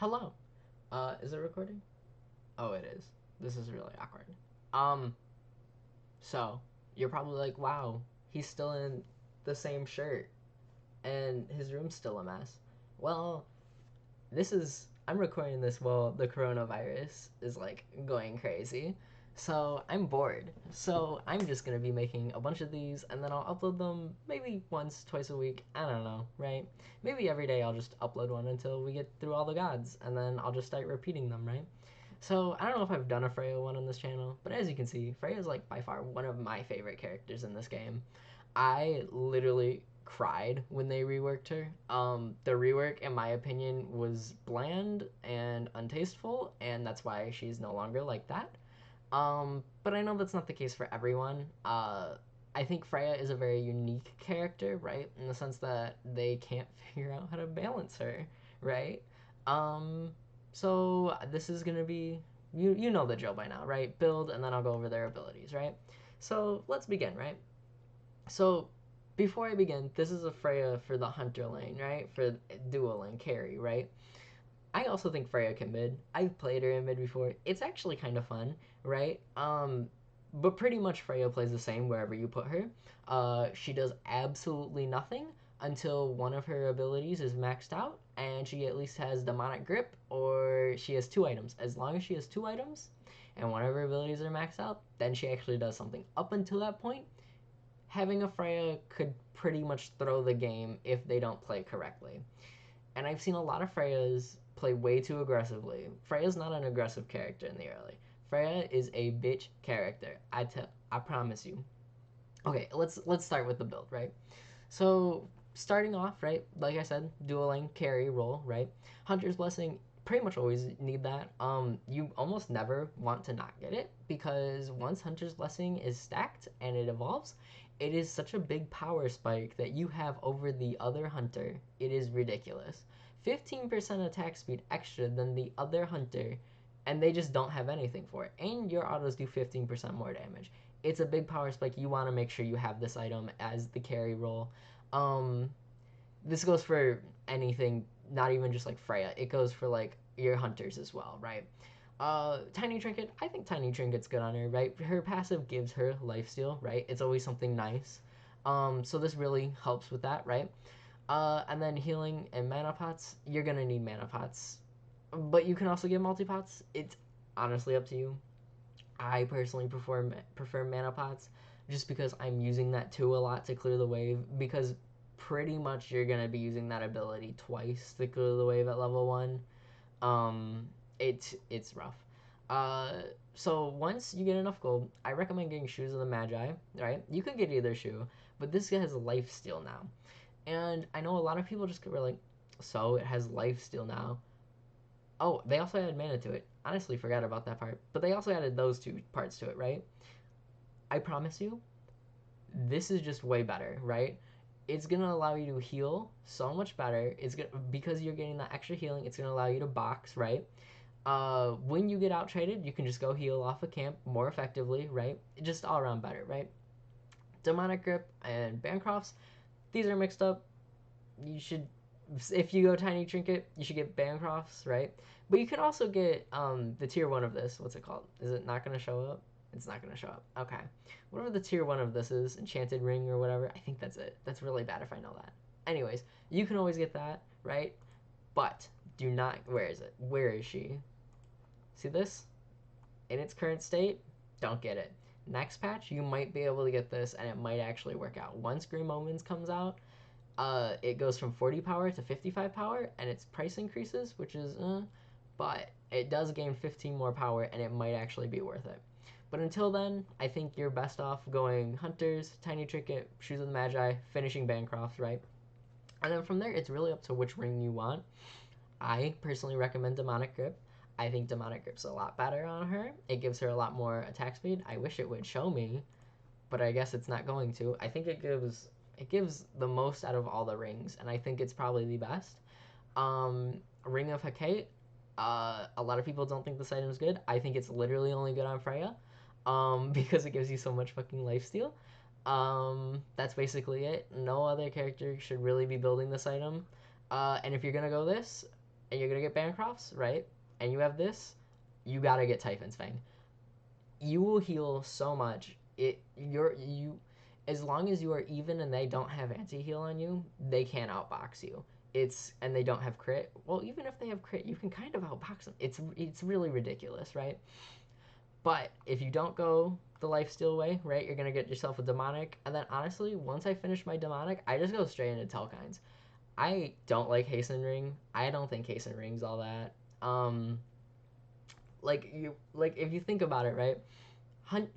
Hello. Is it recording? Oh, it is. This is really awkward. Um, so you're probably like, wow, he's still in the same shirt and his room's still a mess. Well, I'm recording this while the coronavirus is like going crazy. So I'm bored. So I'm just gonna be making a bunch of these and then I'll upload them maybe once, twice a week. I don't know, right? Maybe every day I'll just upload one until we get through all the gods and then I'll just start repeating them, right? So I don't know if I've done a Freya one on this channel, but as you can see, Freya is like by far one of my favorite characters in this game. I literally cried when they reworked her. The rework, in my opinion, was bland and untasteful, and that's why she's no longer like that. But I know that's not the case for everyone. I think Freya is a very unique character, right? In the sense that they can't figure out how to balance her, right? Um, so this is gonna be you know the drill by now, right? Build and then I'll go over their abilities, right? So let's begin, right? So before I begin, this is a Freya for the hunter lane, right? For dual lane carry, right? I also think Freya can mid. I've played her in mid before. It's actually kind of fun, right? But pretty much Freya plays the same wherever you put her. She does absolutely nothing until one of her abilities is maxed out, and she at least has demonic grip, or she has two items. As long as she has two items, and one of her abilities are maxed out, then she actually does something. Up until that point, having a Freya could pretty much throw the game if they don't play correctly. And I've seen a lot of Freyas play way too aggressively. Freya's not an aggressive character in the early. Freya is a bitch character. I promise you. Okay, let's start with the build, right? So starting off, right, like I said, dual lane carry role, right? Hunter's Blessing pretty much always need that. You almost never want to not get it because once Hunter's Blessing is stacked and it evolves, it is such a big power spike that you have over the other hunter. It is ridiculous. 15% attack speed extra than the other hunter, and they just don't have anything for it. And your autos do 15% more damage. It's a big power spike. You want to make sure you have this item as the carry role. Um, this goes for anything, not even just like Freya. It goes for like your hunters as well, right? Tiny Trinket, I think Tiny Trinket's good on her, right? Her passive gives her lifesteal, right? It's always something nice. So this really helps with that, right? And then healing and mana pots, you're gonna need mana pots. But you can also get multi pots. It's honestly up to you. I personally prefer mana pots just because I'm using that too a lot to clear the wave because pretty much you're gonna be using that ability twice to clear the wave at level 1. It's rough. So once you get enough gold, I recommend getting Shoes of the Magi. Right, you can get either shoe, but this guy has life steal now, and I know a lot of people just were like, so it has life steal now. Oh, they also added mana to it. Honestly, forgot about that part. But they also added those two parts to it, right? I promise you, this is just way better, right? It's gonna allow you to heal so much better. It's gonna because you're getting that extra healing. It's gonna allow you to box, right? When you get out traded, you can just go heal off a camp more effectively, right? Just all around better, right? Demonic grip and Bancrofts, these are mixed up. You should, if you go Tiny Trinket, you should get Bancrofts, right? But you can also get the tier 1 of this. What's it called? Is it not going to show up? It's not going to show up. Okay. Whatever the tier 1 of this is, Enchanted Ring or whatever, I think that's it. That's really bad if I know that. Anyways, you can always get that, right? But do not, where is it? Where is she? See this? In its current state, don't get it. Next patch, you might be able to get this and it might actually work out. Once Green Moments comes out, it goes from 40 power to 55 power, and its price increases, which is, but it does gain 15 more power, and it might actually be worth it. But until then, I think you're best off going Hunters, Tiny Trinket, Shoes of the Magi, finishing Bancroft, right? And then from there, it's really up to which ring you want. I personally recommend Demonic Grip. I think Demonic Grip's a lot better on her. It gives her a lot more attack speed. I wish it would show me, but I guess it's not going to. I think it gives the most out of all the rings, and I think it's probably the best. Ring of Hecate. A lot of people don't think this item is good. I think it's literally only good on Freya, because it gives you so much fucking lifesteal. That's basically it. No other character should really be building this item. And if you're gonna go this, and you're gonna get Bancrofts, right? And you have this, you gotta get Typhon's Fang. You will heal so much. You as long as you are even and they don't have anti-heal on you, they can't outbox you. And they don't have crit. Well, even if they have crit, you can kind of outbox them. It's really ridiculous, right? But if you don't go the lifesteal way, right, you're gonna get yourself a demonic. And then honestly, once I finish my demonic, I just go straight into Telkines. I don't like Hasten Ring. I don't think Hasten Ring's all that. Like if you think about it, right?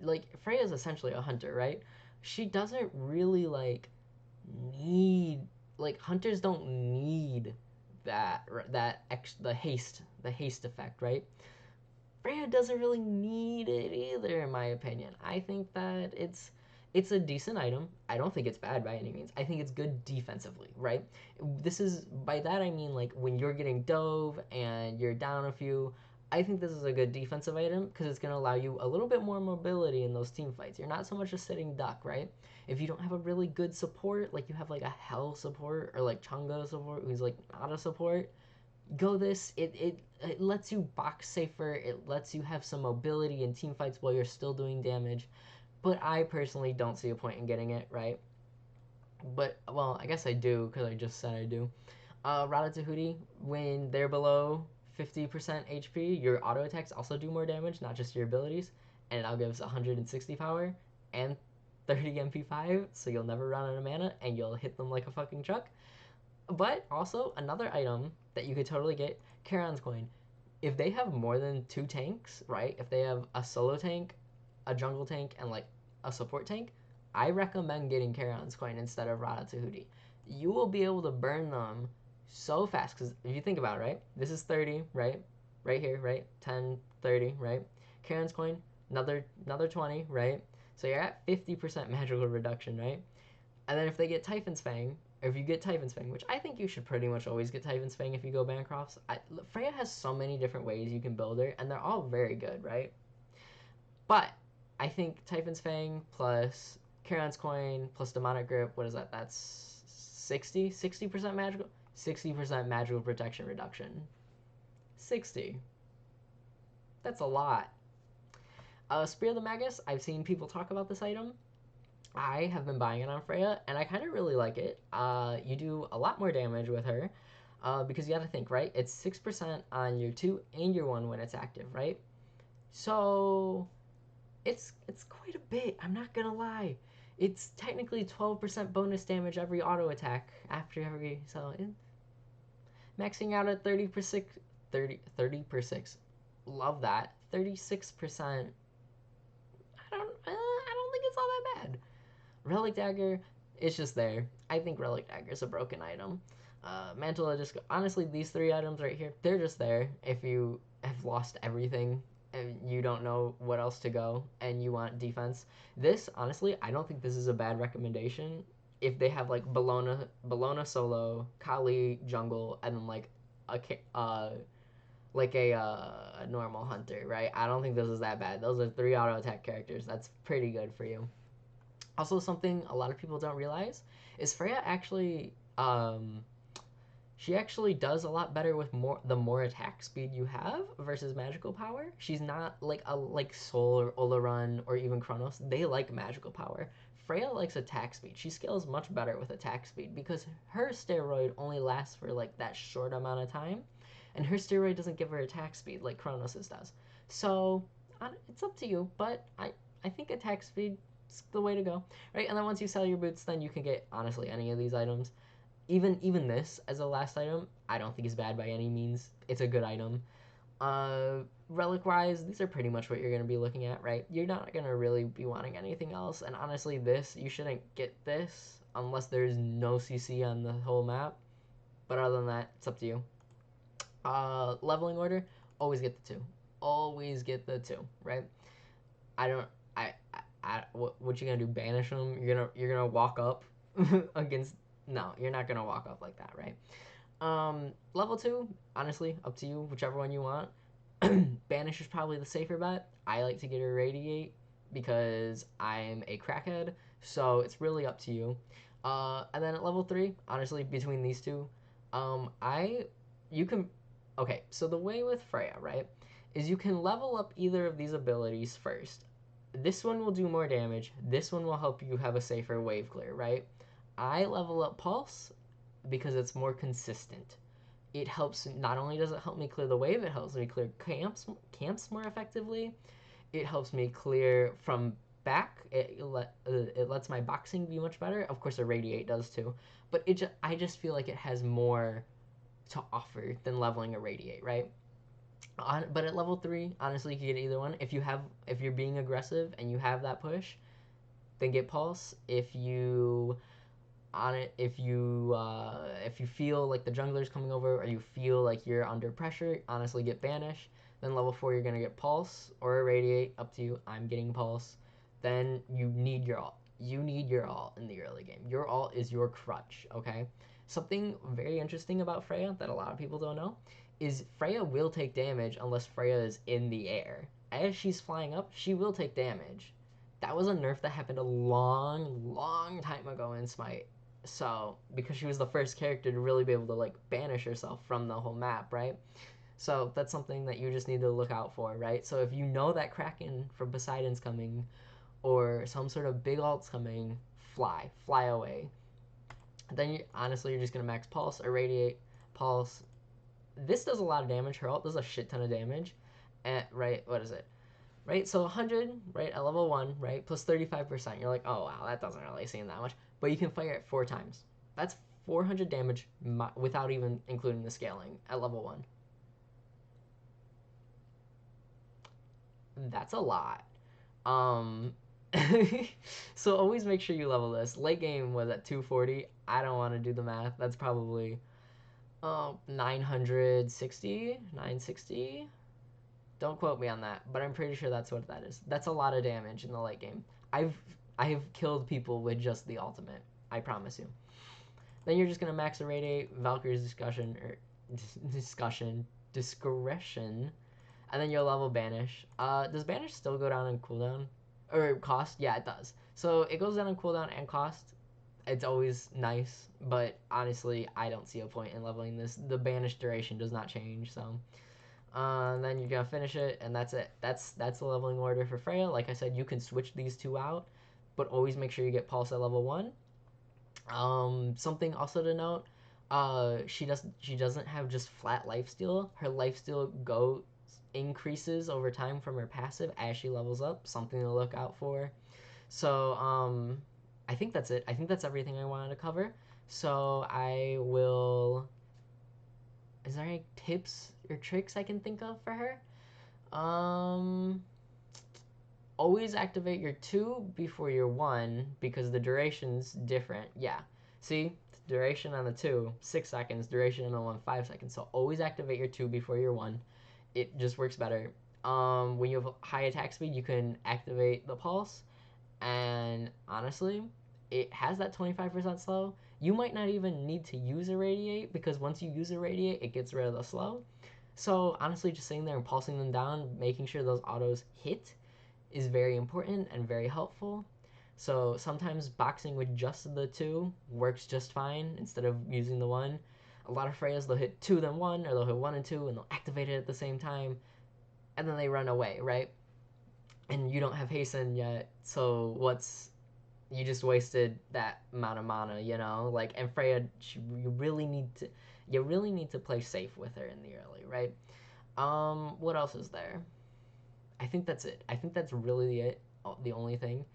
Like Freya's essentially a hunter, right? She doesn't really need like hunters don't need the haste effect, right? Freya doesn't really need it either, in my opinion. I think that it's a decent item. I don't think it's bad by any means. I think it's good defensively, right? This is by that I mean like when you're getting dove and you're down a few. I think this is a good defensive item because it's going to allow you a little bit more mobility in those team fights. You're not so much a sitting duck, right? If you don't have a really good support, like you have like a Hell support or like Chunga support who's like not a support, go this. It lets you box safer. It lets you have some mobility in team fights while you're still doing damage. But I personally don't see a point in getting it, right? But, well, I guess I do because I just said I do. Ratatouille, when they're below 50% HP, your auto attacks also do more damage, not just your abilities. And it now gives 160 power and 30 MP5, so you'll never run out of mana and you'll hit them like a fucking truck. But also, another item that you could totally get, Charon's Coin. If they have more than 2 tanks, right? If they have a solo tank, a jungle tank, and like a support tank, I recommend getting Charon's Coin instead of Ratatouille. You will be able to burn them so fast. Because if you think about it, right? This is 30, right? Right here, right? 10, 30, right? Charon's Coin, another 20, right? So you're at 50% magical reduction, right? And then if they get Typhon's Fang, or if you get Typhon's Fang, which I think you should pretty much always get Typhon's Fang if you go Bancrofts. Freya has so many different ways you can build her, and they're all very good, right? But I think Typhon's Fang plus Charon's Coin plus Demonic Grip, what is that? That's 60% magical? 60% magical protection reduction. 60. That's a lot. Spear of the Magus, I've seen people talk about this item. I have been buying it on Freya, and I kind of really like it. You do a lot more damage with her because you got to think, right? It's 6% on your 2 and your 1 when it's active, right? So it's quite a bit. I'm not gonna lie. It's technically 12% bonus damage every auto attack after every maxing out at 30 per 6. Love that. 36%. I don't think it's all that bad. Relic Dagger, it's just there. I think Relic Dagger is a broken item. Mantle of Disco, honestly, these 3 items right here, they're just there if you have lost everything and you don't know what else to go and you want defense. This, honestly, I don't think this is a bad recommendation if they have like Bologna solo, Kali jungle, and then a a normal hunter, right? I don't think this is that bad. Those are 3 auto attack characters. That's pretty good for you. Also, something a lot of people don't realize is Freya actually she actually does a lot better with more attack speed you have versus magical power. She's not like Soul or Olorun or even Kronos. They like magical power. Freya likes attack speed. She scales much better with attack speed because her steroid only lasts for like that short amount of time, and her steroid doesn't give her attack speed like Kronos's does. So it's up to you, but I think attack speed is the way to go, right? And then once you sell your boots, then you can get honestly any of these items. Even this as a last item, I don't think is bad by any means. It's a good item. Relic wise, these are pretty much what you're gonna be looking at, right? You're not gonna really be wanting anything else. And honestly, you shouldn't get this unless there's no CC on the whole map. But other than that, it's up to you. Leveling order, always get the 2. Always get the 2, right? I don't. What you gonna do? Banish them? You're gonna walk up against? No, you're not gonna walk up like that, right? Level 2, honestly, up to you, whichever one you want. Banish is probably the safer bet. I like to get Irradiate because I'm a crackhead, so it's really up to you. And then at level 3, honestly, between these two, I you can Okay, so the way with Freya, right, is you can level up either of these abilities first. This one will do more damage. This one will help you have a safer wave clear, right? I level up Pulse because it's more consistent. It helps, not only does it help me clear the wave, it helps me clear camps more effectively. It helps me clear from back. It lets my boxing be much better. Of course, Irradiate does too, but I just feel like it has more to offer than leveling Irradiate, right? But at level 3, honestly, you can get either one. If you're being aggressive and you have that push, then get Pulse. If you feel like the jungler's coming over or you feel like you're under pressure, honestly get Banish. Then level 4 you're gonna get Pulse or Irradiate, up to you. I'm getting Pulse. Then you need your ult. You need your ult in the early game. Your ult is your crutch, okay? Something very interesting about Freya that a lot of people don't know is Freya will take damage unless Freya is in the air. As she's flying up, she will take damage. That was a nerf that happened a long time ago in Smite. So, because she was the first character to really be able to like banish herself from the whole map, right? So that's something that you just need to look out for, right? So if you know that Kraken from Poseidon's coming or some sort of big alt's coming, fly away. Then honestly, you're just gonna max Pulse, Irradiate, Pulse. This does a lot of damage. Her ult does a shit ton of damage. And right, what is it? Right, so 100, right, at level 1, right, plus 35%. You're like, oh wow, that doesn't really seem that much. But you can fire it 4 times. That's 400 damage without even including the scaling at level 1. That's a lot. Um, so always make sure you level this. Late game was at 240. I don't want to do the math. That's probably 960, 960. Don't quote me on that, but I'm pretty sure that's what that is. That's a lot of damage in the late game. I've I have killed people with just the ultimate. I promise you. Then you're just gonna max irradiate, Valkyrie's discretion, and then you'll level banish. Does banish still go down in cooldown or cost? Yeah, it does. So it goes down in cooldown and cost. It's always nice, but honestly, I don't see a point in leveling this. The banish duration does not change, so. Then you're gonna finish it, and that's it. That's the leveling order for Freya. Like I said, you can switch these two out, but always make sure you get Pulse at level 1. Something also to note, she doesn't have just flat lifesteal. Her lifesteal increases over time from her passive as she levels up. Something to look out for. So I think that's it. I think that's everything I wanted to cover. So I will. Is there any tips or tricks I can think of for her? Um, Always activate your 2 before your 1 because the duration's different. Yeah. See? Duration on the 2, 6 seconds. Duration on the 1, 5 seconds. So always activate your 2 before your 1. It just works better. When you have high attack speed, you can activate the pulse. And honestly, it has that 25% slow. You might not even need to use Irradiate because once you use Irradiate, it gets rid of the slow. So honestly, just sitting there and pulsing them down, making sure those autos hit is very important and very helpful. So sometimes boxing with just the 2 works just fine instead of using the 1. A lot of Freyas, they'll hit 2 then 1, or they'll hit 1 and 2, and they'll activate it at the same time, and then they run away, right? And you don't have hasten yet, so you just wasted that amount of mana, you know? Like, and Freya, you really need to play safe with her in the early, right? What else is there? I think that's it. I think that's really the only thing.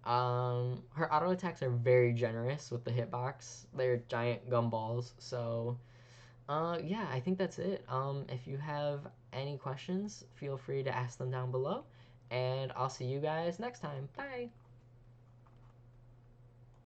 Her auto attacks are very generous with the hitbox. They're giant gumballs. So, yeah, I think that's it. If you have any questions, feel free to ask them down below. And I'll see you guys next time. Bye.